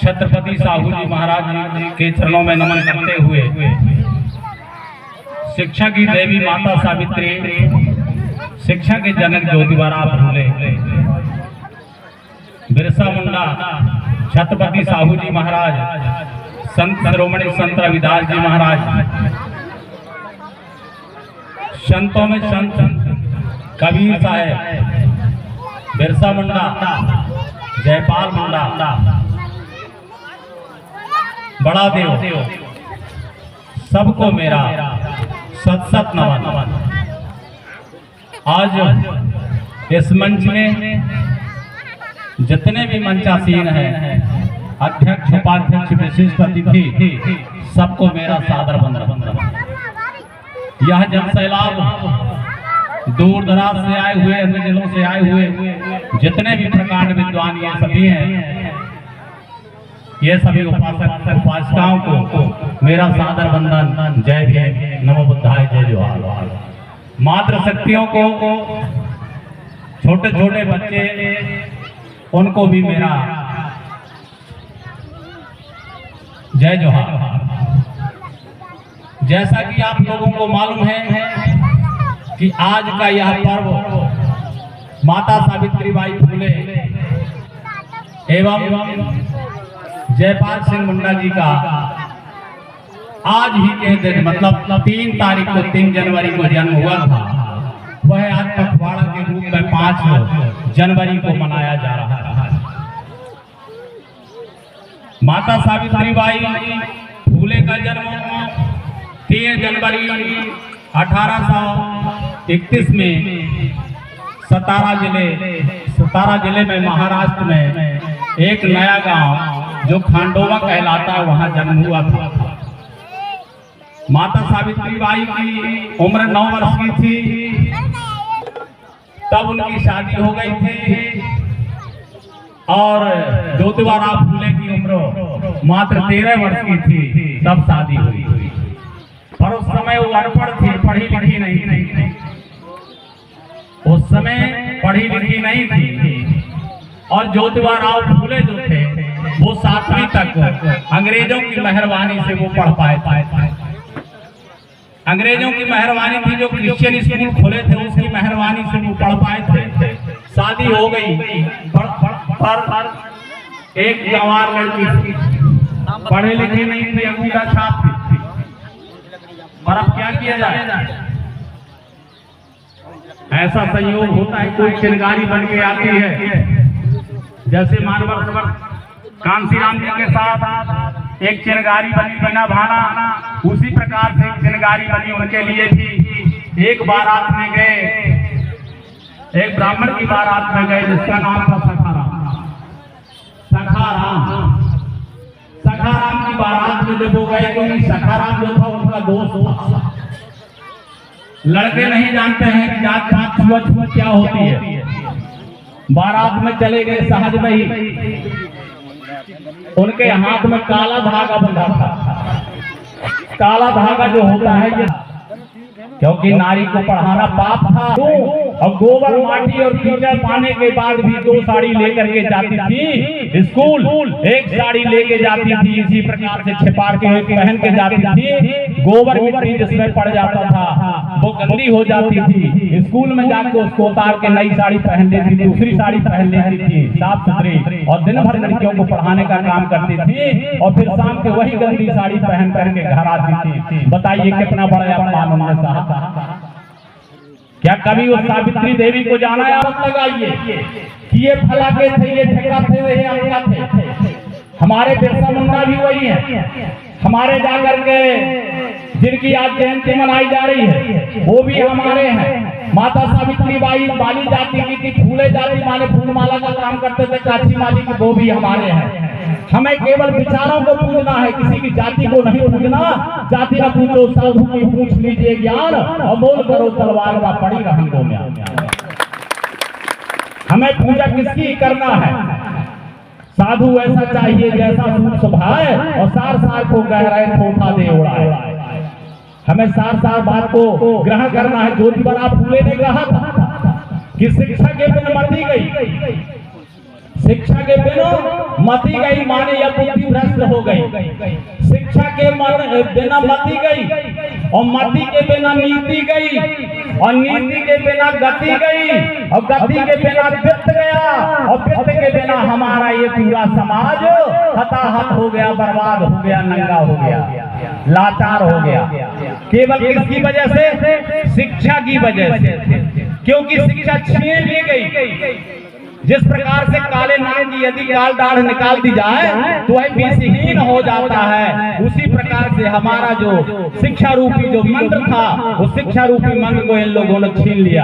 छत्रपति साहू जी महाराज के चरणों में नमन करते हुए शिक्षा की देवी माता सावित्री, शिक्षा के जनक ज्योतिबा फूले, बिरसा मुंडा, छत्रपति साहू जी महाराज, संत शिरोमणि संत रविदास जी महाराज, संतों में संत कबीर साहब, बिरसा मुंडा, जयपाल मुंडा, बड़ा देव, सबको मेरा सत सत नमन। आज इस मंच में जितने भी मंचासीन हैं, अध्यक्ष उपाध्यक्ष विशिष्ट अतिथि, सबको मेरा सादर वंदन। यह जन सैलाब दूर दराज से आए हुए, अन्य जिलों से आए हुए जितने भी प्रकांड विद्वान ये सभी हैं, ये सभी उपासक उपासिकाओं को मेरा सादर वंदन। जय भीम, नमो बुद्धाय, जय जोहार। मातृ शक्तियों को, छोटे छोटे बच्चे, उनको भी मेरा जय जोहार। जैसा कि आप लोगों को मालूम है कि आज का यह पर्व माता सावित्रीबाई फूले एवं जयपाल सिंह मुंडा जी का आज ही के दिन, मतलब 3 तारीख को, 3 जनवरी को जन्म हुआ था, वह आज पखवाड़ा के रूप में 5 जनवरी को मनाया जा रहा है। माता सावित्रीबाई फूले का जन्म 3 जनवरी 1831 में सतारा जिले में महाराष्ट्र में एक नया गांव जो खांडोवा कहलाता है, वहां जन्म हुआ था। माता सावित्रीबाई की उम्र 9 वर्ष की थी तब उनकी शादी हो गई थी, और ज्योतिबा फूले की उम्र मात्र 13 वर्ष की थी तब शादी हुई। पर उस समय वो अनपढ़ थी, पढ़ी लिखी नहीं थी। उस समय पढ़ी लिखी नहीं थी, और ज्योतिबा फूले जो थे वो 7वीं तक अंग्रेजों की मेहरबानी से वो पढ़ पाए थे। अंग्रेजों की मेहरबानी थी, जो क्रिश्चियन स्कूल खोले थे उसकी मेहरबानी से वो पढ़ पाए थे। शादी हो गई, पर एक गंवार लड़की थी, पढ़े लिखे नहीं थी, अंगूठा छाप थी। और अब क्या किया जाए, ऐसा संयोग होता है, कोई चिनगारी बन के आती है। जैसे मानवर कांसीराम जी के साथ एक चिनगारी बनी बिना भाना, उसी प्रकार से एक चिनगारी बनी उनके लिए भी। एक बारात में गए, एक ब्राह्मण की बारात में गए जिसका नाम था सखाराम की बारात में जब वो गए, क्योंकि सखाराम जो था उनका दोस्त था। लड़के नहीं जानते हैं कि जात पात छुआछूत क्या होती है। बारात में चले गए, सहज में ही उनके हाथ में काला धागा बंधा था। काला धागा जो होता है, क्योंकि नारी को पढ़ाना पाप था, और गोबर माटी और कीचड़ पाने के बाद भी 2 साड़ी लेकर के जाती थी स्कूल, 1 साड़ी लेके जाती थी, इसी प्रकार से छिपा के पहन के जाती थी। गोबर मिट्टी जिसमें पड़ जाता था वो गंदी हो जाती थी। स्कूल में जाकर उसको उतार के नई साड़ी पहन लेती थी, दूसरी साड़ी पहन लेती थी, साफ सुथरी, और दिन भर लड़कियों को पढ़ाने का काम करती थी, और फिर शाम के वही गंदी साड़ी पहन करके घर आती थी। बताइए कितना बड़ा अपमान उन्होंने सहा। क्या कभी उस सावित्री देवी को जाना है? आप लगाइए कि ये फला के थे, ये ठेका थे, ये अमका थे। हमारे बिरसा मुंडा भी वही है, हमारे जाकर के जिनकी आज जयंती मनाई जा रही है वो भी हमारे हैं। माता सावित्रीबाई बाली जाति की थी, फूले जाति माने फूलमाला का काम करते थे, काची माली की, वो भी हमारे हैं। हमें केवल विचारों को पूजना है, किसी की जाति को नहीं पूजना। जाति न पूछो साधु की, पूछ लीजिए ज्ञान, और मोल करो तलवार व पड़ी रही में। हमें पूजा किसकी करना है? साधु ऐसा चाहिए जैसा सूट सुभाए, और सार सार को गहराए ठोठा दे उड़ाए। हमें सार सार बात को ग्रहण करना है। ज्योतिबा फूले ने कहा था कि शिक्षा के बिना मती गई, शिक्षा के बिना मती गई माने या बुद्धि भ्रष्ट हो गई, शिक्षा के बिना मती गई और मती के बिना नीति गई और नीति के बिना गति गई और गति के बिना वित्त गया और वित्त के बिना हमारा ये पूरा समाज हताहत हो गया, बर्बाद हो गया, नंगा हो गया, लाचार हो गया। केवल किसकी वजह से? शिक्षा की वजह से। क्योंकि शिक्षा छीन ली गई। जिस प्रकार से काले नाग की यदि गाल दाढ़ निकाल दी जाए तो वह बीसहीन हो जाता है, उसी प्रकार से हमारा जो शिक्षा रूपी जो मंत्र था, उस शिक्षा रूपी मंत्र को इन लोगों ने छीन लिया।